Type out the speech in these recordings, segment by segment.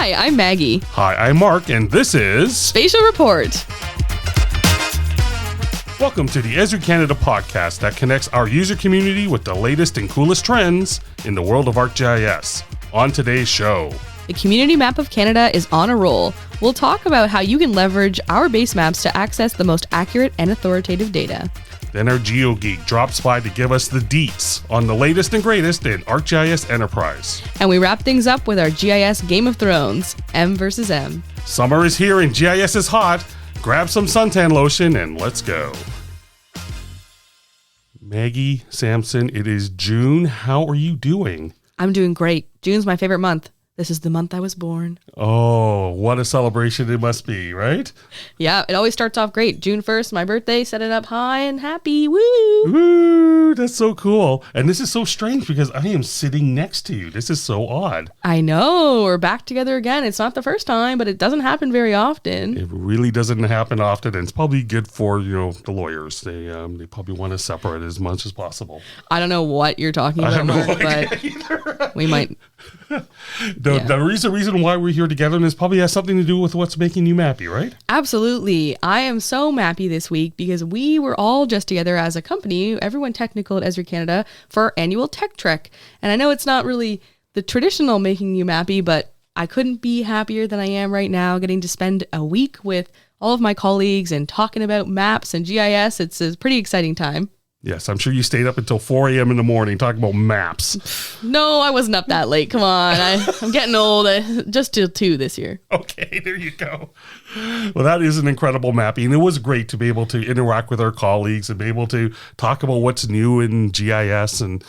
Hi, I'm Maggie. Hi, I'm Mark, and this is Spatial Report. Welcome to the Esri Canada podcast that connects our user community with the latest and coolest trends in the world of ArcGIS. On today's show, the Community Map of Canada is on a roll. We'll talk about how you can leverage our base maps to access the most accurate and authoritative data. Then our GeoGeek drops by to give us the deets on the latest and greatest in ArcGIS Enterprise. And we wrap things up with our GIS Game of Thrones, M versus M. Summer is here and GIS is hot. Grab some suntan lotion and let's go. Maggie Sampson, it is June. How are you doing? I'm doing great. June's my favorite month. This is the month I was born. Oh, what a celebration it must be, right? Yeah, it always starts off great. June 1st, my birthday, set it up high and happy. Woo! Woo! That's so cool. And this is so strange because I am sitting next to you. This is so odd. I know. We're back together again. It's not the first time, but it doesn't happen very often. It really doesn't happen often, and it's probably good for, the lawyers. They probably want to separate as much as possible. I don't know what you're talking about, Mark, but we might... The reason why we're here together, and this probably has something to do with what's making you mappy, right? Absolutely. I am so mappy this week because we were all just together as a company, everyone technical at Esri Canada, for our annual Tech Trek. And I know it's not really the traditional making you mappy, but I couldn't be happier than I am right now getting to spend a week with all of my colleagues and talking about maps and GIS. It's a pretty exciting time. Yes, I'm sure you stayed up until 4 a.m. in the morning talking about maps. No, I wasn't up that late. Come on. I'm getting old. Just till 2 this year. Okay, there you go. Well, that is an incredible mapping. And it was great to be able to interact with our colleagues and be able to talk about what's new in GIS and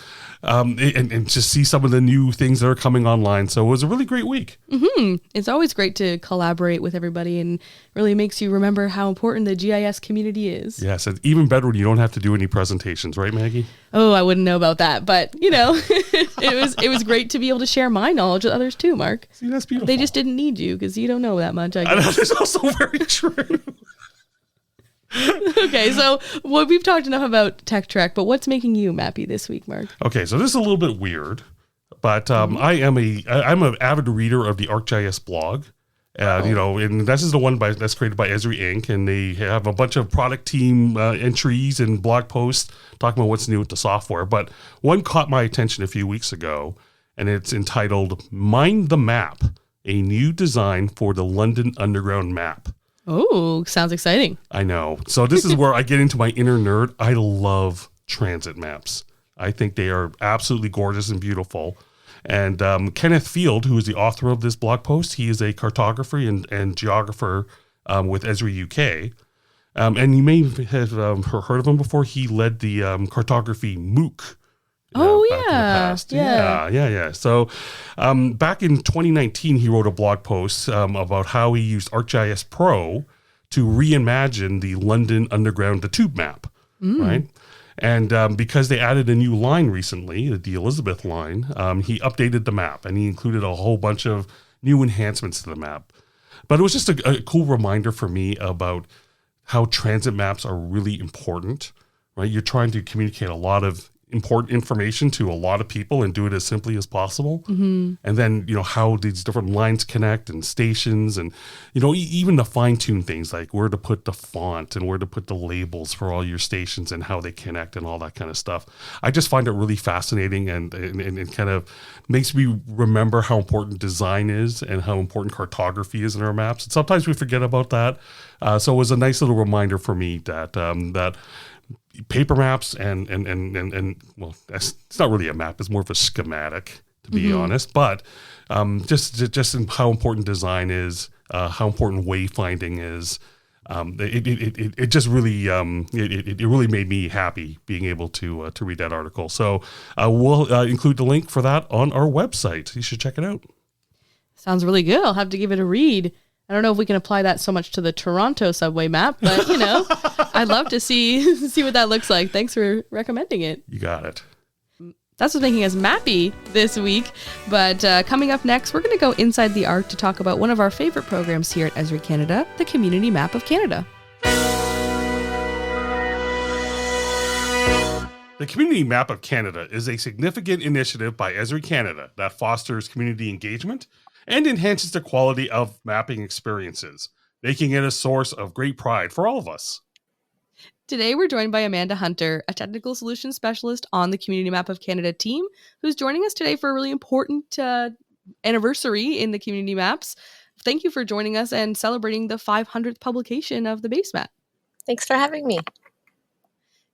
just see some of the new things that are coming online. So it was a really great week. Mm-hmm. It's always great to collaborate with everybody and really makes you remember how important the GIS community is. Yes, it's even better when you don't have to do any presentations, right, Maggie? Oh, I wouldn't know about that, but it was great to be able to share my knowledge with others too, Mark. See, that's beautiful. They just didn't need you because you don't know that much, I guess. I know, that's also very true. Okay, so we've talked enough about Tech Trek, but what's making you mappy this week, Mark? Okay, so this is a little bit weird, but I'm an avid reader of the ArcGIS blog. And this is the one that's created by Esri Inc. And they have a bunch of product team entries and blog posts talking about what's new with the software. But one caught my attention a few weeks ago, and it's entitled "Mind the Map: A New Design for the London Underground Map." Oh, sounds exciting. I know. So this is where I get into my inner nerd. I love transit maps. I think they are absolutely gorgeous and beautiful. And Kenneth Field, who is the author of this blog post, he is a cartographer and geographer with Esri UK. And you may have heard of him before. He led the cartography MOOC. Oh, back in the past. Yeah. So back in 2019, he wrote a blog post about how he used ArcGIS Pro to reimagine the London Underground, the tube map, right? And because they added a new line recently, the Elizabeth line, he updated the map and he included a whole bunch of new enhancements to the map. But it was just a cool reminder for me about how transit maps are really important, right? You're trying to communicate a lot of important information to a lot of people and do it as simply as possible. Mm-hmm. And then, how these different lines connect and stations and, even the fine tune things like where to put the font and where to put the labels for all your stations and how they connect and all that kind of stuff. I just find it really fascinating and it kind of makes me remember how important design is and how important cartography is in our maps. And sometimes we forget about that. So it was a nice little reminder for me that paper maps and well, it's not really a map, it's more of a schematic, to be honest, but just in how important design is, how important wayfinding is. It just really it really made me happy being able to read that article. So we'll include the link for that on our website. You should check it out. Sounds really good. I'll have to give it a read. I don't know if we can apply that so much to the Toronto subway map, but I'd love to see what that looks like. Thanks for recommending it. You got it. That's what's making us mappy this week. But coming up next, we're going to go inside the Arc to talk about one of our favorite programs here at Esri Canada, the Community Map of Canada. The Community Map of Canada is a significant initiative by Esri Canada that fosters community engagement and enhances the quality of mapping experiences, making it a source of great pride for all of us. Today, we're joined by Amanda Hunter, a technical solutions specialist on the Community Map of Canada team, who's joining us today for a really important anniversary in the Community Maps. Thank you for joining us and celebrating the 500th publication of the basemap. Thanks for having me.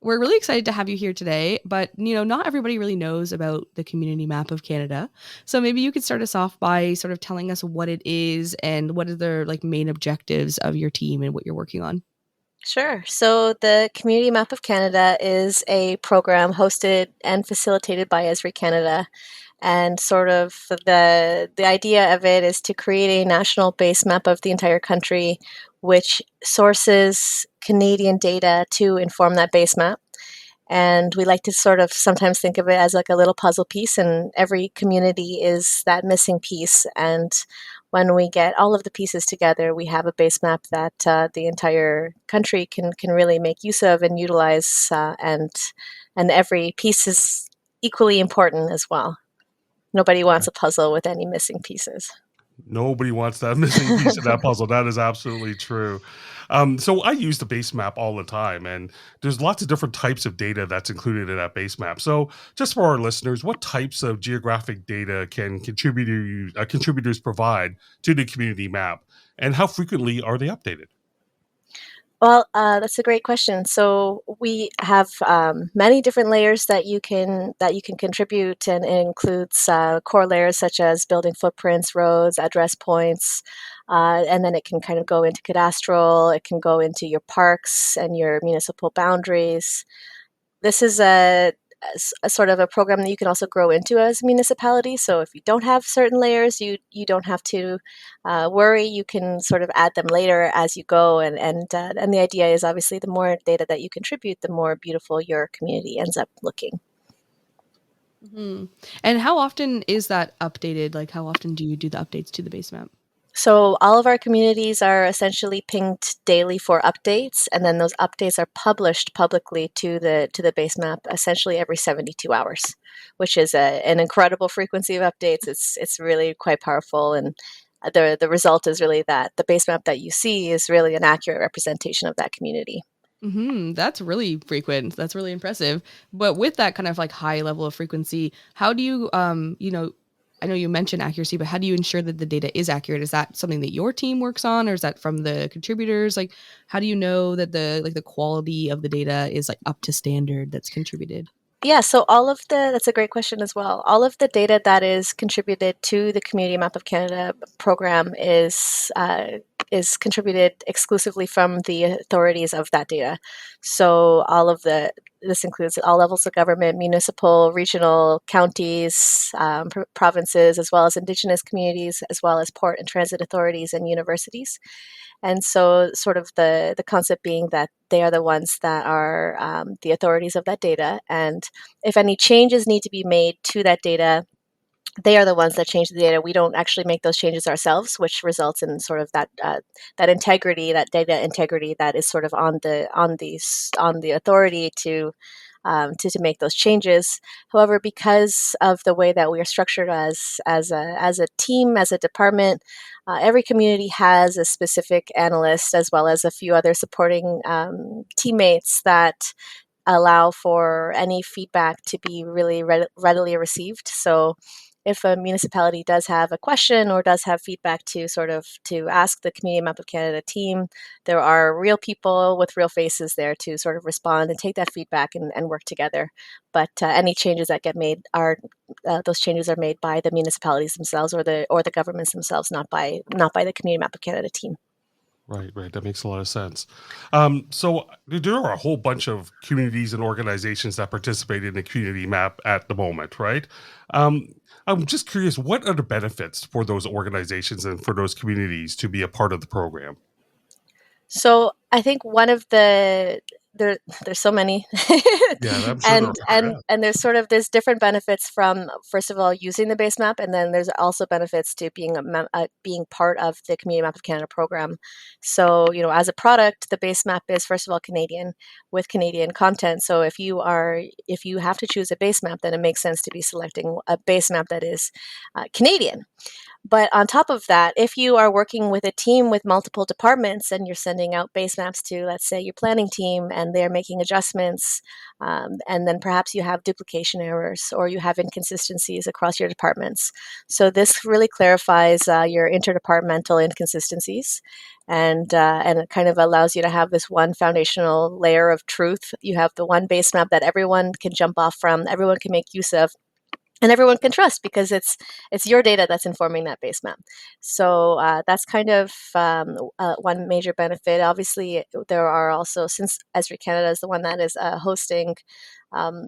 We're really excited to have you here today, but not everybody really knows about the Community Map of Canada. So maybe you could start us off by sort of telling us what it is and what are the main objectives of your team and what you're working on. Sure. So the Community Map of Canada is a program hosted and facilitated by Esri Canada. And sort of the idea of it is to create a national base map of the entire country, which sources Canadian data to inform that base map. And we like to sort of sometimes think of it as like a little puzzle piece, and every community is that missing piece. And when we get all of the pieces together, we have a base map that the entire country can really make use of and utilize, and every piece is equally important as well. Nobody wants a puzzle with any missing pieces. Nobody wants that missing piece of that puzzle. That is absolutely true. So I use the base map all the time, and there's lots of different types of data that's included in that base map. So just for our listeners, what types of geographic data can contributors provide to the community map, and how frequently are they updated? Well, that's a great question. So we have many different layers that you can contribute, and it includes core layers such as building footprints, roads, address points, and then it can kind of go into cadastral. It can go into your parks and your municipal boundaries. This is a sort of a program that you can also grow into as a municipality. So if you don't have certain layers, you don't have to worry. You can sort of add them later as you go. And the idea is obviously the more data that you contribute, the more beautiful your community ends up looking. Mm-hmm. And how often is that updated? Like, how often do you do the updates to the base map? So all of our communities are essentially pinged daily for updates, and then those updates are published publicly to the base map essentially every 72 hours, which is an incredible frequency of updates. It's really quite powerful, and the result is really that the base map that you see is really an accurate representation of that community. Mm-hmm. That's really frequent. That's really impressive. But with that kind of high level of frequency, how do you, I know you mentioned accuracy, but how do you ensure that the data is accurate? Is that something that your team works on, or is that from the contributors? Like, how do you know that the quality of the data is up to standard that's contributed? Yeah, so that's a great question as well. All of the data that is contributed to the Community Map of Canada program is contributed exclusively from the authorities of that data. So this includes all levels of government, municipal, regional, counties, provinces, as well as Indigenous communities, as well as port and transit authorities and universities. And so sort of the concept being that they are the ones that are the authorities of that data. And if any changes need to be made to that data, they are the ones that change the data. We don't actually make those changes ourselves, which results in sort of that integrity, that data integrity that is sort of on the authority to make those changes. However, because of the way that we are structured as a team, as a department, every community has a specific analyst as well as a few other supporting teammates that allow for any feedback to be really readily received. So if a municipality does have a question or does have feedback to ask the Community Map of Canada team, there are real people with real faces there to sort of respond and take that feedback and work together. But any changes that get made those changes are made by the municipalities themselves or the governments themselves, not by the Community Map of Canada team. Right. That makes a lot of sense. So there are a whole bunch of communities and organizations that participate in the community map at the moment, right? I'm just curious, what are the benefits for those organizations and for those communities to be a part of the program? So I think one of there's so many, Yeah, I'm sure there are. and there's different benefits from, first of all, using the base map, and then there's also benefits to being being part of the Community Map of Canada program. So as a product, the base map is first of all Canadian with Canadian content. So if you have to choose a base map, then it makes sense to be selecting a base map that is Canadian. But on top of that, if you are working with a team with multiple departments and you're sending out base maps to, let's say, your planning team, and they're making adjustments, and then perhaps you have duplication errors or you have inconsistencies across your departments. So this really clarifies your interdepartmental inconsistencies, and it kind of allows you to have this one foundational layer of truth. You have the one base map that everyone can jump off from, everyone can make use of, and everyone can trust because it's your data that's informing that base map. So that's kind of one major benefit. Obviously, there are also, since Esri Canada is the one that is hosting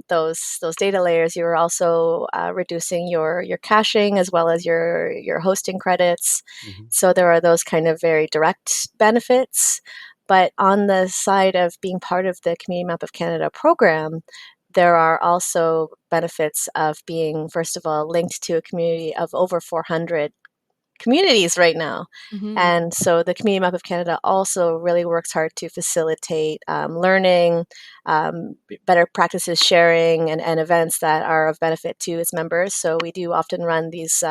those data layers, you're also reducing your caching as well as your hosting credits. Mm-hmm. So there are those kind of very direct benefits. But on the side of being part of the Community Map of Canada program, there are also benefits of being, first of all, linked to a community of over 400 communities right now. Mm-hmm. And so the Community Map of Canada also really works hard to facilitate learning, better practices sharing, and events that are of benefit to its members. So we do often run these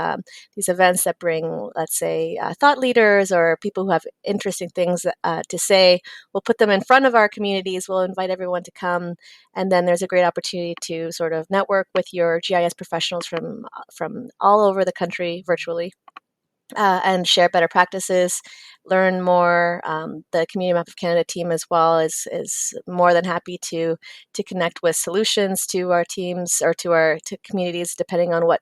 events that bring, let's say, thought leaders or people who have interesting things to say. We'll put them in front of our communities. We'll invite everyone to come, and then there's a great opportunity to sort of network with your GIS professionals from all over the country virtually. And share better practices, learn more. The Community Map of Canada team as well is more than happy to connect with solutions to our teams or to communities, depending on what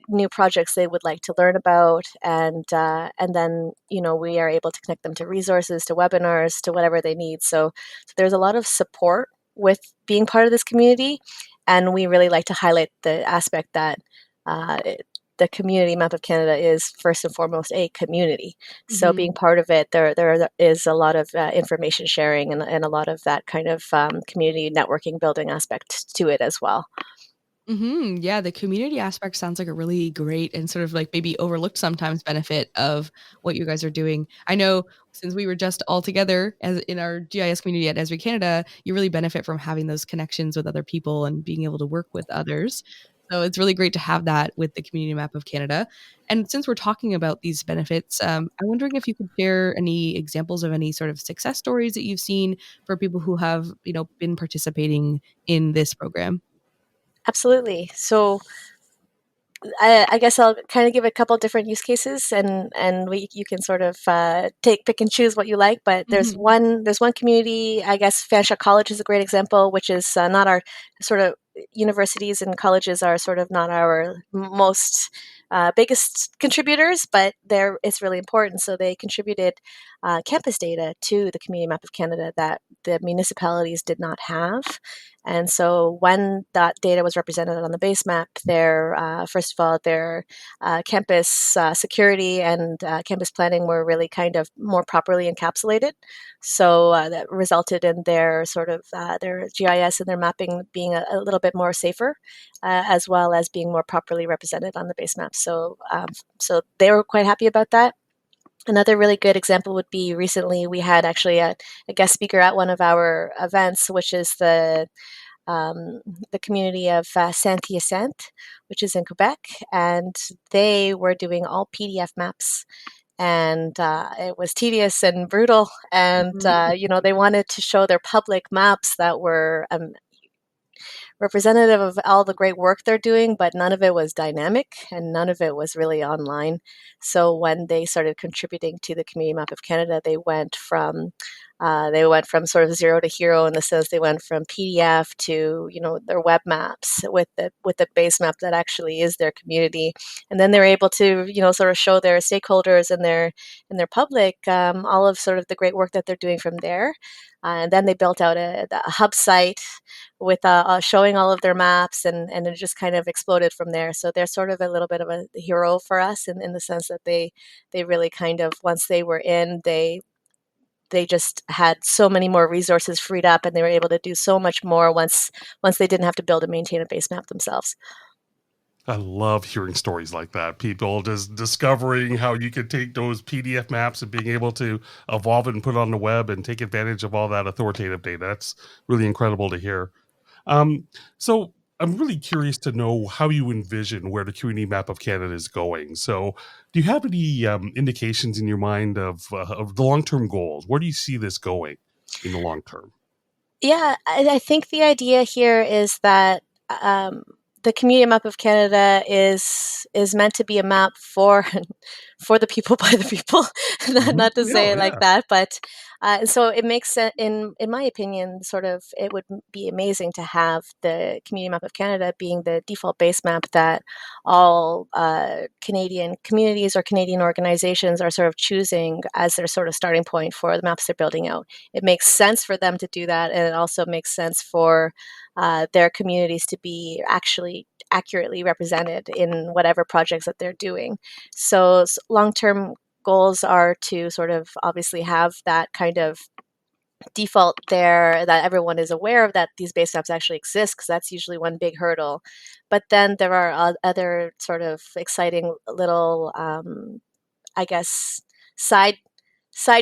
new projects they would like to learn about, and then we are able to connect them to resources, to webinars, to whatever they need. So there's a lot of support with being part of this community, and we really like to highlight the aspect that the Community Map of Canada is first and foremost a community. So being part of it, there is a lot of information sharing and a lot of that kind of community networking building aspect to it as well. Mm-hmm. Yeah, the community aspect sounds like a really great and sort of like maybe overlooked sometimes benefit of what you guys are doing. I know since we were just all together as in our GIS community at Esri Canada, you really benefit from having those connections with other people and being able to work with others. So it's really great to have that with the Community Map of Canada. And since we're talking about these benefits, I'm wondering if you could share any examples of any sort of success stories that you've seen for people who have, been participating in this program. Absolutely. So I guess I'll kind of give a couple different use cases, and you can sort of pick and choose what you like. But there's one community. I guess Fanshawe College is a great example, which is not our sort of universities and colleges are sort of not our most biggest contributors, but it's really important. So they contributed campus data to the Community Map of Canada that the municipalities did not have. And so when that data was represented on the base map, first of all, their campus security and campus planning were really kind of more properly encapsulated. So that resulted in their sort of their GIS and their mapping being a little bit more safer, as well as being more properly represented on the base map. So they were quite happy about that. Another really good example would be recently we had actually a guest speaker at one of our events, which is the community of Saint-Hyacinthe, which is in Quebec, and they were doing all PDF maps. And it was tedious and brutal. And, they wanted to show their public maps that were representative of all the great work they're doing, but none of it was dynamic and none of it was really online. So when they started contributing to the Community Map of Canada, they went from sort of zero to hero in the sense they went from PDF to their web maps with the base map that actually is their community, and then they're able to sort of show their stakeholders and their public all of sort of the great work that they're doing from there. And then they built out a hub site with showing all of their maps, and it just kind of exploded from there. So they're sort of a little bit of a hero for us in the sense that they really kind of, once they were in, they just had so many more resources freed up, and they were able to do so much more once they didn't have to build and maintain a base map themselves. I love hearing stories like that. People just discovering how you could take those PDF maps and being able to evolve it and put it on the web and take advantage of all that authoritative data. That's really incredible to hear. So I'm really curious to know how you envision where the community map of Canada is going. So, do you have any indications in your mind of the long term goals? Where do you see this going in the long term? Yeah, I think the idea here is that um, the community map of Canada is meant to be a map for for the people by the people. Not to say Yeah, it like yeah. that, but so it makes sense. In my opinion, sort of, it would be amazing to have the community map of Canada being the default base map that all Canadian communities or Canadian organizations are sort of choosing as their sort of starting point for the maps they're building out. It makes sense for them to do that, and it also makes sense for their communities to be actually accurately represented in whatever projects that they're doing. So long-term goals are to sort of obviously have that kind of default there, that everyone is aware of, that these base maps actually exist, because that's usually one big hurdle. But then there are other sort of exciting little I guess side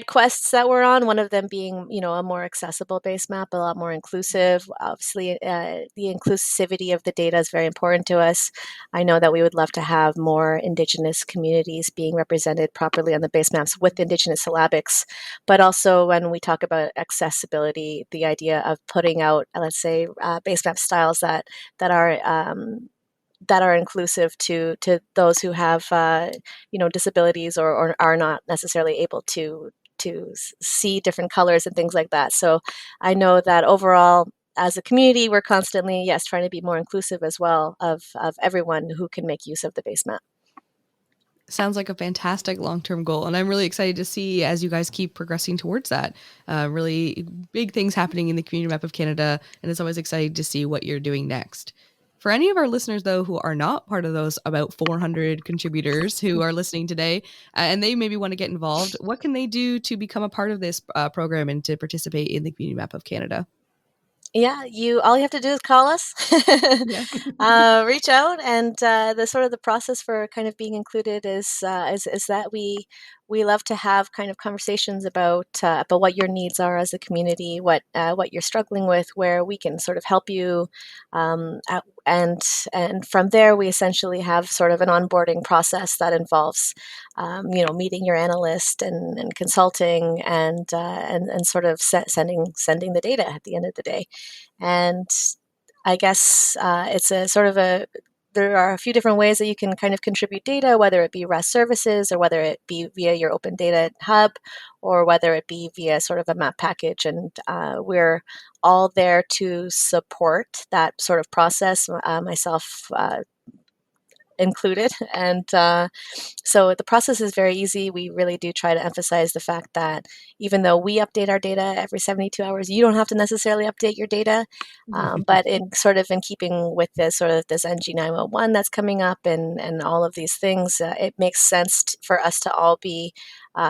quests that we're on. One of them being, a more accessible base map, a lot more inclusive. Obviously, the inclusivity of the data is very important to us. I know that we would love to have more Indigenous communities being represented properly on the base maps with Indigenous syllabics. But also, when we talk about accessibility, the idea of putting out, let's say, base map styles that are that are inclusive to those who have disabilities, or are not necessarily able to see different colors and things like that. So I know that overall, as a community, we're constantly, yes, trying to be more inclusive as well of everyone who can make use of the base map. Sounds like a fantastic long-term goal, and I'm really excited to see as you guys keep progressing towards that. Really big things happening in the community map of Canada, and it's always exciting to see what you're doing next. For any of our listeners, though, who are not part of those about 400 contributors who are listening today, and they maybe want to get involved, what can they do to become a part of this program and to participate in the community map of Canada? Yeah, all you have to do is call us, Yeah. reach out, and the process for kind of being included is that we love to have kind of conversations about what your needs are as a community, what you're struggling with, where we can sort of help you, and from there we essentially have sort of an onboarding process that involves meeting your analyst and consulting, and sort of sending the data at the end of the day. And I guess it's a sort of a there are a few different ways that you can kind of contribute data, whether it be REST services, or whether it be via your open data hub, or whether it be via sort of a map package. And we're all there to support that sort of process, myself included. And so the process is very easy. We really do try to emphasize the fact that even though we update our data every 72 hours, you don't have to necessarily update your data. But in sort of in keeping with this sort of this NG911 that's coming up, and all of these things, it makes sense for us to all be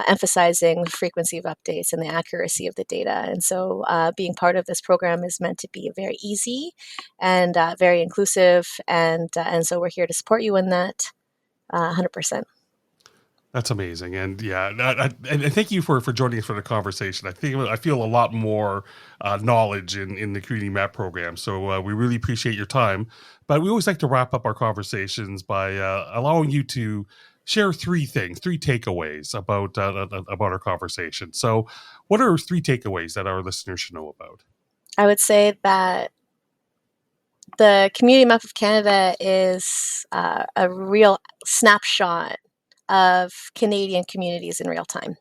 emphasizing the frequency of updates and the accuracy of the data. And so being part of this program is meant to be very easy and very inclusive. And so we're here to support you in that 100%. That's amazing, and yeah, and thank you for joining us for the conversation. I feel a lot more knowledge in the community map program, so we really appreciate your time. But we always like to wrap up our conversations by allowing you to share three takeaways about our conversation. So, what are three takeaways that our listeners should know about? I would say that the Community Map of Canada is a real snapshot of Canadian communities in real time.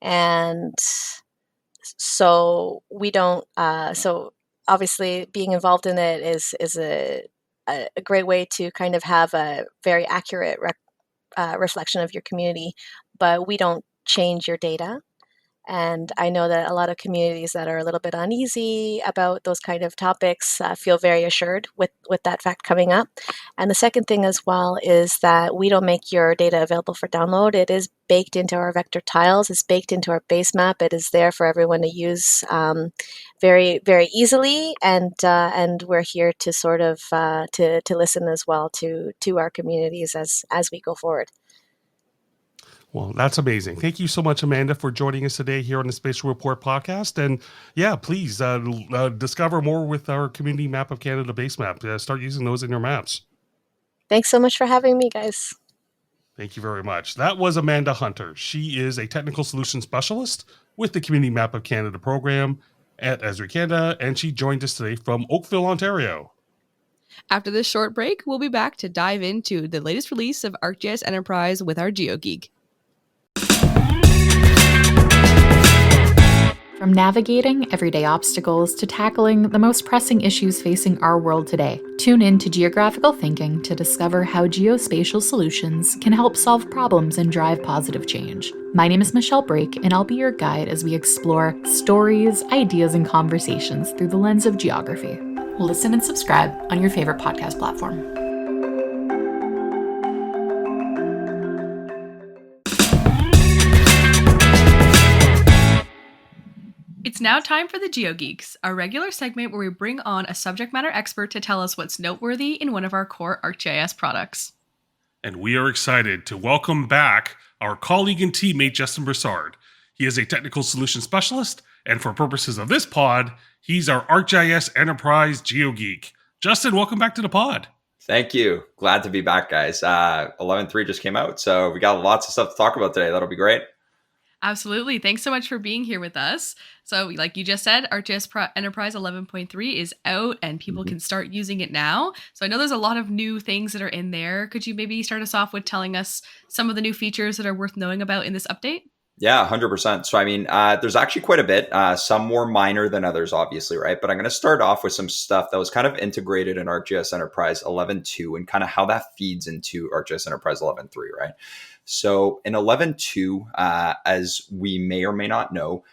And so we don't, so obviously being involved in it is a great way to kind of have a very accurate reflection of your community, but we don't change your data. And I know that a lot of communities that are a little bit uneasy about those kind of topics feel very assured with that fact coming up. And the second thing as well is that we don't make your data available for download. It is baked into our vector tiles. It's baked into our base map. It is there for everyone to use very, very easily. And we're here to sort of to listen as well to our communities as we go forward. Well, that's amazing. Thank you so much, Amanda, for joining us today here on the Spatial Report podcast. And yeah, please discover more with our Community Map of Canada base map. Start using those in your maps. Thanks so much for having me, guys. Thank you very much. That was Amanda Hunter. She is a technical solution specialist with the Community Map of Canada program at Esri Canada, and she joined us today from Oakville, Ontario. After this short break, we'll be back to dive into the latest release of ArcGIS Enterprise with our GeoGeek. From navigating everyday obstacles to tackling the most pressing issues facing our world today, tune in to Geographical Thinking to discover how geospatial solutions can help solve problems and drive positive change. My name is Michelle Brake, and I'll be your guide as we explore stories, ideas, and conversations through the lens of geography. Listen and subscribe on your favorite podcast platform. It's now time for the GeoGeeks, our regular segment where we bring on a subject matter expert to tell us what's noteworthy in one of our core ArcGIS products. And we are excited to welcome back our colleague and teammate, Justin Broussard. He is a technical solution specialist, and for purposes of this pod, he's our ArcGIS Enterprise GeoGeek. Justin, welcome back to the pod. Thank you. Glad to be back, guys. 11.3 just came out, so we got lots of stuff to talk about today. That'll be great. Absolutely. Thanks so much for being here with us. So like you just said, ArcGIS Enterprise 11.3 is out and people can start using it now. So I know there's a lot of new things that are in there. Could you maybe start us off with telling us some of the new features that are worth knowing about in this update? Yeah, 100%. So, I mean, there's actually quite a bit, some more minor than others, obviously, right? But I'm going to start off with some stuff that was kind of integrated in ArcGIS Enterprise 11.2 and kind of how that feeds into ArcGIS Enterprise 11.3, right? So in 11.2, as we may or may not know,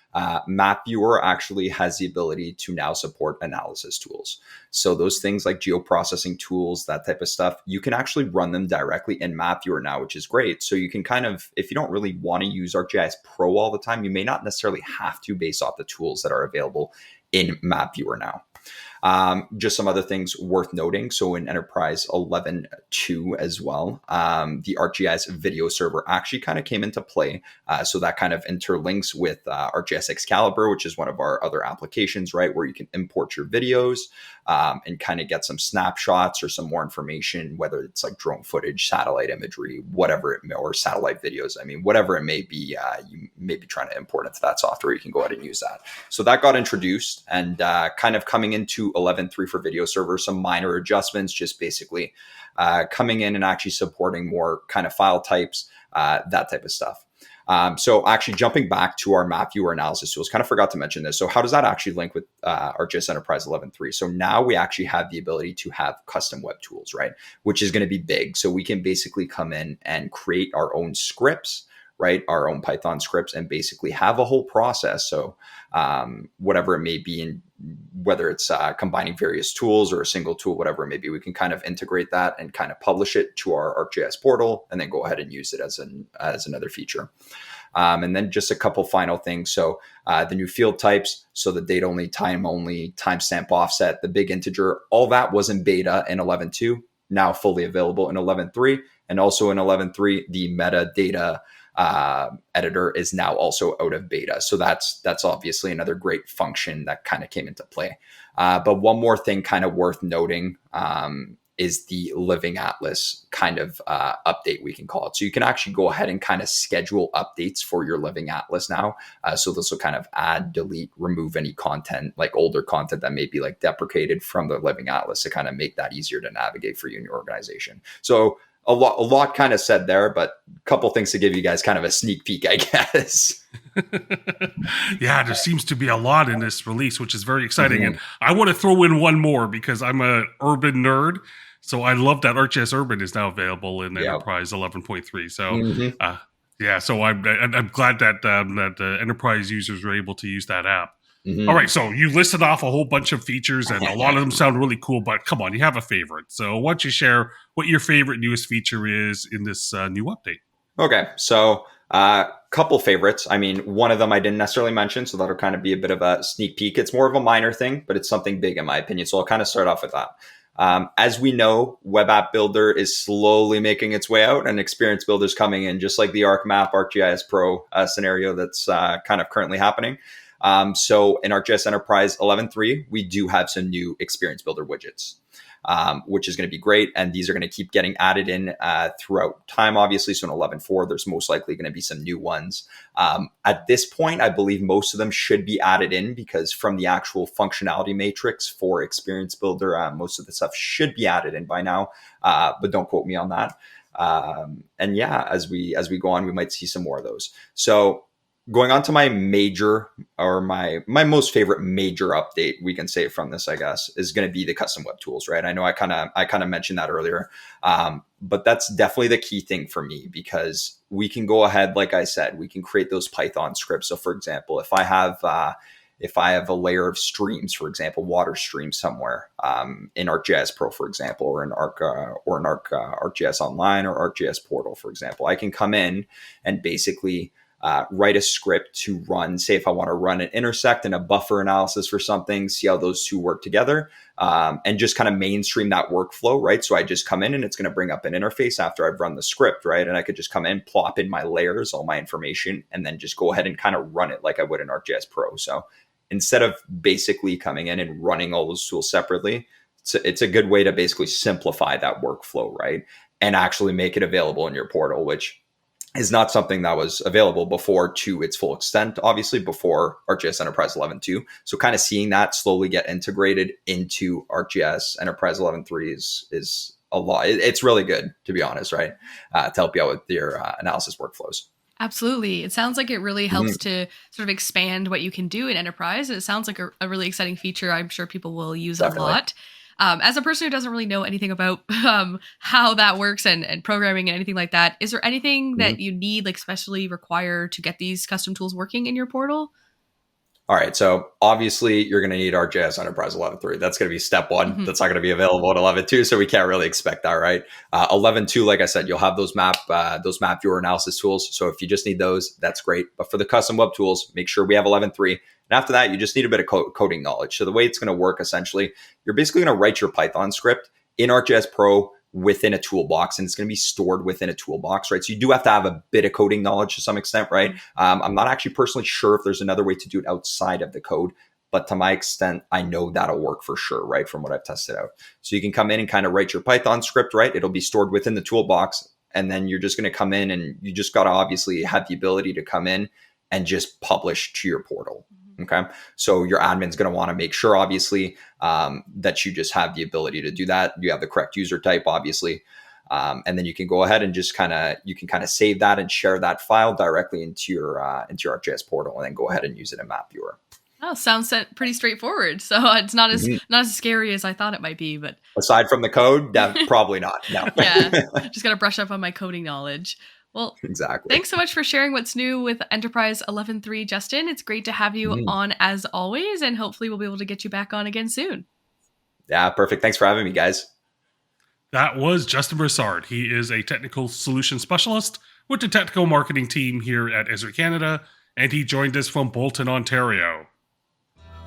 Map Viewer actually has the ability to now support analysis tools. So those things like geoprocessing tools, that type of stuff, you can actually run them directly in Map Viewer now, which is great. So you can kind of, if you don't really want to use ArcGIS Pro all the time, you may not necessarily have to based off the tools that are available in Map Viewer now. Just some other things worth noting. So in Enterprise 11.2 as well, the ArcGIS video server actually kind of came into play. So that kind of interlinks with ArcGIS Excalibur, which is one of our other applications, right? Where you can import your videos and kind of get some snapshots or some more information, whether it's like drone footage, satellite imagery, whatever it may, or satellite videos. I mean, whatever it may be, you may be trying to import into that software. You can go ahead and use that. So that got introduced and kind of coming into 11.3 for video server, some minor adjustments, just basically coming in and actually supporting more kind of file types, that type of stuff. So actually jumping back to our map viewer analysis tools, kind of forgot to mention this. So how does that actually link with ArcGIS Enterprise 11.3? So now we actually have the ability to have custom web tools, right? Which is going to be big. So we can basically come in and create our own scripts, right? Our own Python scripts and basically have a whole process. So whatever it may be, in whether it's combining various tools or a single tool, whatever it may be, we can kind of integrate that and kind of publish it to our ArcGIS portal and then go ahead and use it as another feature. And then just a couple final things. So the new field types, so the date only, timestamp offset, the big integer, all that was in beta in 11.2, now fully available in 11.3. And also in 11.3, the metadata editor is now also out of beta. So that's obviously another great function that kind of came into play. But one more thing kind of worth noting is the Living Atlas kind of update, we can call it. So you can actually go ahead and kind of schedule updates for your Living Atlas now. So this will kind of add, delete, remove any content, like older content that may be like deprecated from the Living Atlas to kind of make that easier to navigate for you in your organization. So a lot kind of said there, but a couple things to give you guys kind of a sneak peek, I guess. Yeah, there seems to be a lot in this release, which is very exciting. And I want to throw in one more because I'm an urban nerd. So I love that ArcGIS Urban is now available in Enterprise 11.3. So yeah, so I'm glad that that enterprise users were able to use that app. All right, so you listed off a whole bunch of features and a lot of them sound really cool, but come on, you have a favorite. So why don't you share what your favorite newest feature is in this new update? Okay, so couple favorites. I mean, one of them I didn't necessarily mention, so that'll kind of be a bit of a sneak peek. It's more of a minor thing, but it's something big in my opinion. So I'll kind of start off with that. As we know, Web App Builder is slowly making its way out, and Experience Builder's coming in, just like the ArcMap, ArcGIS Pro scenario that's kind of currently happening. So in ArcGIS Enterprise 11.3, we do have some new Experience Builder widgets, which is going to be great. And these are going to keep getting added in throughout time, obviously. So in 11.4, there's most likely going to be some new ones. At this point, I believe most of them should be added in, because from the actual functionality matrix for Experience Builder, most of the stuff should be added in by now, but don't quote me on that. And yeah, as we go on, we might see some more of those. So going on to my major, or my most favorite major update, we can say from this, I guess, is going to be the custom web tools, right? I know I kind of mentioned that earlier, but that's definitely the key thing for me, because we can go ahead, like I said, we can create those Python scripts. So for example, if I have a layer of streams, for example, water streams somewhere in ArcGIS Pro, for example, or in ArcGIS Online or ArcGIS Portal, for example, I can come in and basically write a script to run, say if I want to run an intersect and a buffer analysis for something, see how those two work together, and just kind of mainstream that workflow, right? So I just come in and it's going to bring up an interface after I've run the script, right? And I could just come in, plop in my layers, all my information, and then just go ahead and kind of run it like I would in ArcGIS Pro. So instead of basically coming in and running all those tools separately, it's a good way to basically simplify that workflow, right? And actually make it available in your portal, which is not something that was available before to its full extent, obviously, before ArcGIS Enterprise 11.2. So kind of seeing that slowly get integrated into ArcGIS Enterprise 11.3 is a lot. It's really good, to be honest, right? To help you out with your analysis workflows. Absolutely. It sounds like it really helps to sort of expand what you can do in Enterprise. It sounds like a really exciting feature. I'm sure people will use Definitely. A lot. As a person who doesn't really know anything about how that works and programming and anything like that, is there anything that you need, like especially require to get these custom tools working in your portal? All right. So obviously you're going to need ArcGIS Enterprise 11.3. That's going to be step one. That's not going to be available at 11.2. So we can't really expect that, right? 11.2, like I said, you'll have those map viewer analysis tools. So if you just need those, that's great. But for the custom web tools, make sure we have 11.3. And after that, you just need a bit of coding knowledge. So the way it's going to work, essentially, you're basically going to write your Python script in ArcGIS Pro within a toolbox, and it's going to be stored within a toolbox, right? So you do have to have a bit of coding knowledge to some extent, right? I'm not actually personally sure if there's another way to do it outside of the code, but to my extent, I know that'll work for sure, right? From what I've tested out. So you can come in and kind of write your Python script, right? It'll be stored within the toolbox, and then you're just going to come in, and you just got to obviously have the ability to come in and just publish to your portal. Okay. So your admin's going to want to make sure, obviously, that you just have the ability to do that. You have the correct user type, obviously. And then you can go ahead and just kind of save that and share that file directly into your ArcGIS portal, and then go ahead and use it in Map Viewer. Oh, sounds pretty straightforward. So it's not as scary as I thought it might be, but aside from the code, probably not. No. Yeah. Just got to brush up on my coding knowledge. Well, exactly. Thanks so much for sharing what's new with Enterprise 11.3, Justin. It's great to have you on as always, and hopefully we'll be able to get you back on again soon. Yeah, perfect. Thanks for having me, guys. That was Justin Broussard. He is a technical solution specialist with the technical marketing team here at Esri Canada, and he joined us from Bolton, Ontario.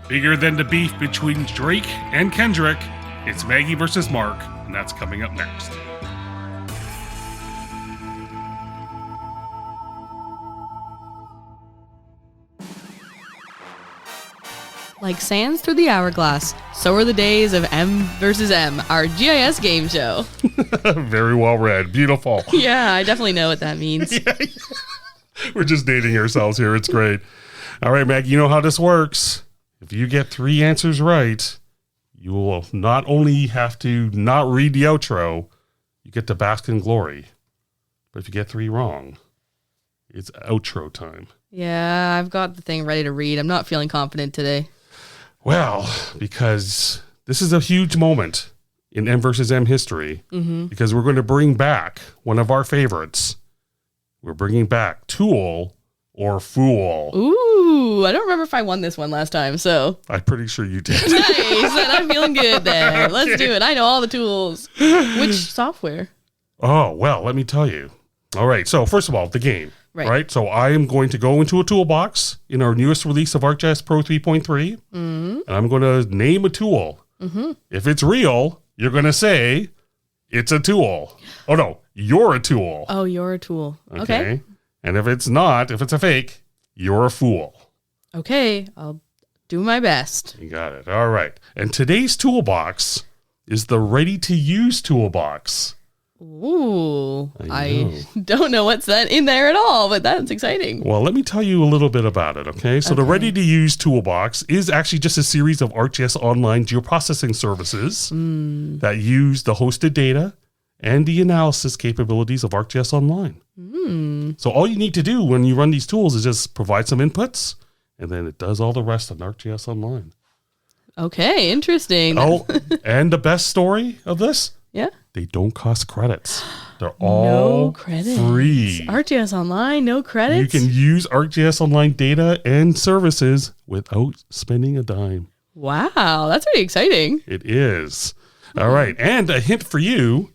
Bigger than the beef between Drake and Kendrick, it's Maggie versus Mark, and that's coming up next. Like sands through the hourglass, so are the days of M versus M, our GIS game show. Very well read. Beautiful. Yeah, I definitely know what that means. We're just dating ourselves here. It's great. All right, Maggie, you know how this works. If you get 3 answers right, you will not only have to not read the outro, you get to bask in glory. But if you get 3 wrong, it's outro time. Yeah, I've got the thing ready to read. I'm not feeling confident today. Well, because this is a huge moment in M versus M history, because we're going to bring back one of our favorites. We're bringing back Tool or Fool. Ooh, I don't remember if I won this one last time, so. I'm pretty sure you did. Nice, and I'm feeling good there. Let's do it. I know all the tools. Which software? Oh, well, let me tell you. All right, so first of all, the game. Right. So I am going to go into a toolbox in our newest release of ArcGIS Pro 3.3, and I'm going to name a tool. If it's real, you're going to say it's a tool. Oh, no, you're a tool. Oh, you're a tool. Okay. And if it's not, if it's a fake, you're a fool. Okay, I'll do my best. You got it. All right. And today's toolbox is the ready-to-use toolbox. Ooh, I don't know what's that in there at all, but that's exciting. Well, let me tell you a little bit about it, okay? So the ready-to-use toolbox is actually just a series of ArcGIS online geoprocessing services that use the hosted data and the analysis capabilities of ArcGIS Online. So all you need to do when you run these tools is just provide some inputs, and then it does all the rest on ArcGIS Online. Okay, interesting. Oh, and the best story of this? Yeah. They don't cost credits. They're all free. ArcGIS Online, no credits? You can use ArcGIS Online data and services without spending a dime. Wow, that's pretty exciting. It is. All right. And a hint for you,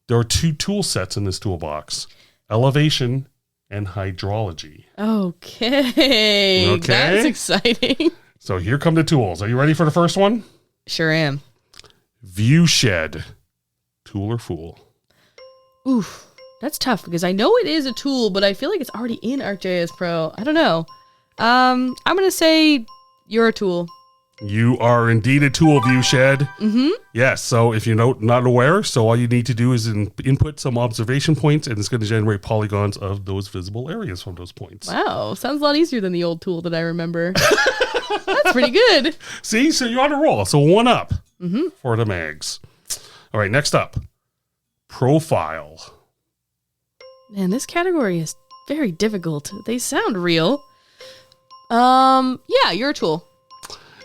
there are 2 tool sets in this toolbox, elevation and hydrology. Okay. That's exciting. So here come the tools. Are you ready for the first one? Sure am. Viewshed. Tool or fool? Oof, that's tough because I know it is a tool, but I feel like it's already in ArcGIS Pro. I don't know. I'm going to say you're a tool. You are indeed a tool, Viewshed. Mm-hmm. Yes, so if you're not aware, so all you need to do is input some observation points, and it's going to generate polygons of those visible areas from those points. Wow, sounds a lot easier than the old tool that I remember. That's pretty good. See, so you're on a roll. So 1 up for the mags. All right, next up, profile. Man, this category is very difficult. They sound real. Yeah, you're a tool.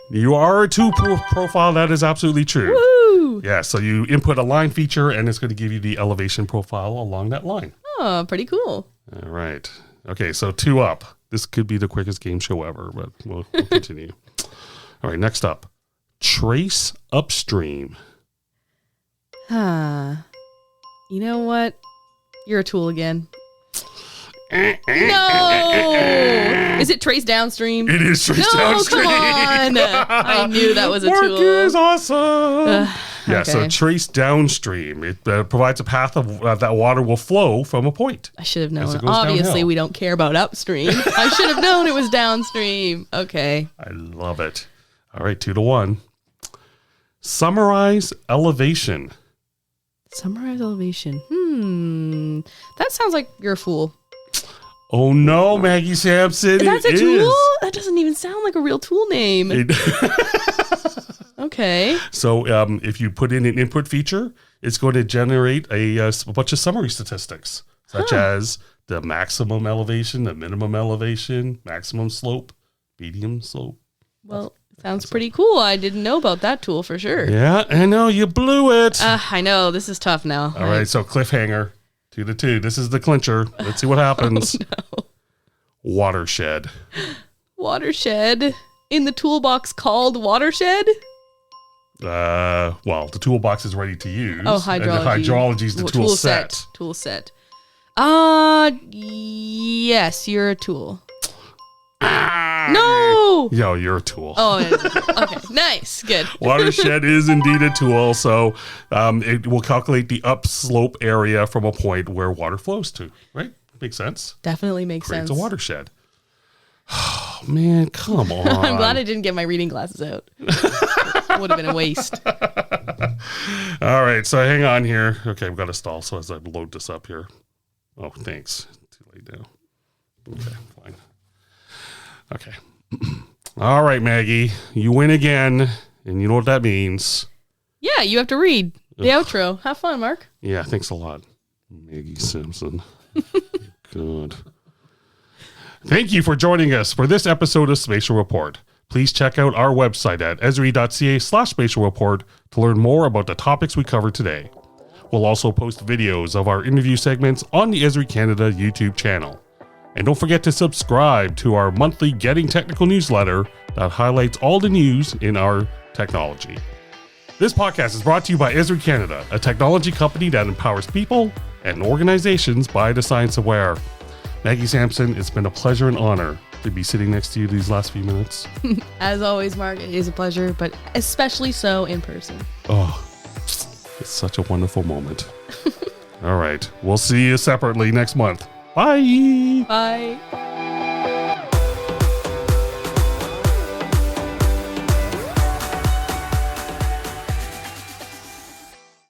You are a tool profile. That is absolutely true. Woo! Yeah, so you input a line feature, and it's going to give you the elevation profile along that line. Oh, pretty cool. All right. Okay, so 2 up. This could be the quickest game show ever, but we'll continue. All right, next up, trace upstream. You know what? You're a tool again. No! Is it trace downstream? It is trace downstream. No, come on! I knew that was a Mark tool. is awesome. Yeah, so Okay. trace downstream. It provides a path of that water will flow from a point. I should have As known. it goes Obviously, downhill. we don't care about upstream. I should have known it was downstream. Okay. I love it. All right, 2-1. Summarize elevation. Summarize elevation. That sounds like you're a fool. Oh no, Maggie Sampson. That's it a tool? is. That doesn't even sound like a real tool name. Okay. So if you put in an input feature, it's going to generate a bunch of summary statistics, such as the maximum elevation, the minimum elevation, maximum slope, medium slope. Well, sounds pretty cool. I didn't know about that tool for sure. Yeah, I know. You blew it. I know. This is tough now. All right, so cliffhanger, 2-2. This is the clincher. Let's see what happens. Oh, no. Watershed. Watershed. In the toolbox called Watershed? Well, the toolbox is ready to use. Oh, hydrology. And the hydrology is the tool set. Tool set. Yes, you're a tool. No! Yo, you're a tool. Oh, okay. Nice. Good. Watershed is indeed a tool. So it will calculate the upslope area from a point where water flows to, right? Makes sense. Definitely makes Creates sense. a watershed. Oh, man, come on. I'm glad I didn't get my reading glasses out. Would have been a waste. All right, so hang on here. Okay, I've got to stall so as I load this up here. Oh, thanks. Too late now. Okay, fine. Okay. All right, Maggie, you win again, and you know what that means. Yeah, you have to read the outro. Have fun, Mark. Yeah, thanks a lot, Maggie Simpson. Good. Thank you for joining us for this episode of Spatial Report. Please check out our website at esri.ca/spatial report to learn more about the topics we covered today. We'll also post videos of our interview segments on the Esri Canada YouTube channel. And don't forget to subscribe to our monthly Getting Technical newsletter that highlights all the news in our technology. This podcast is brought to you by Esri Canada, a technology company that empowers people and organizations by the science of where. Maggie Sampson, it's been a pleasure and honor to be sitting next to you these last few minutes. As always, Mark, it is a pleasure, but especially so in person. Oh, It's such a wonderful moment. All right. We'll see you separately next month. Bye. Bye.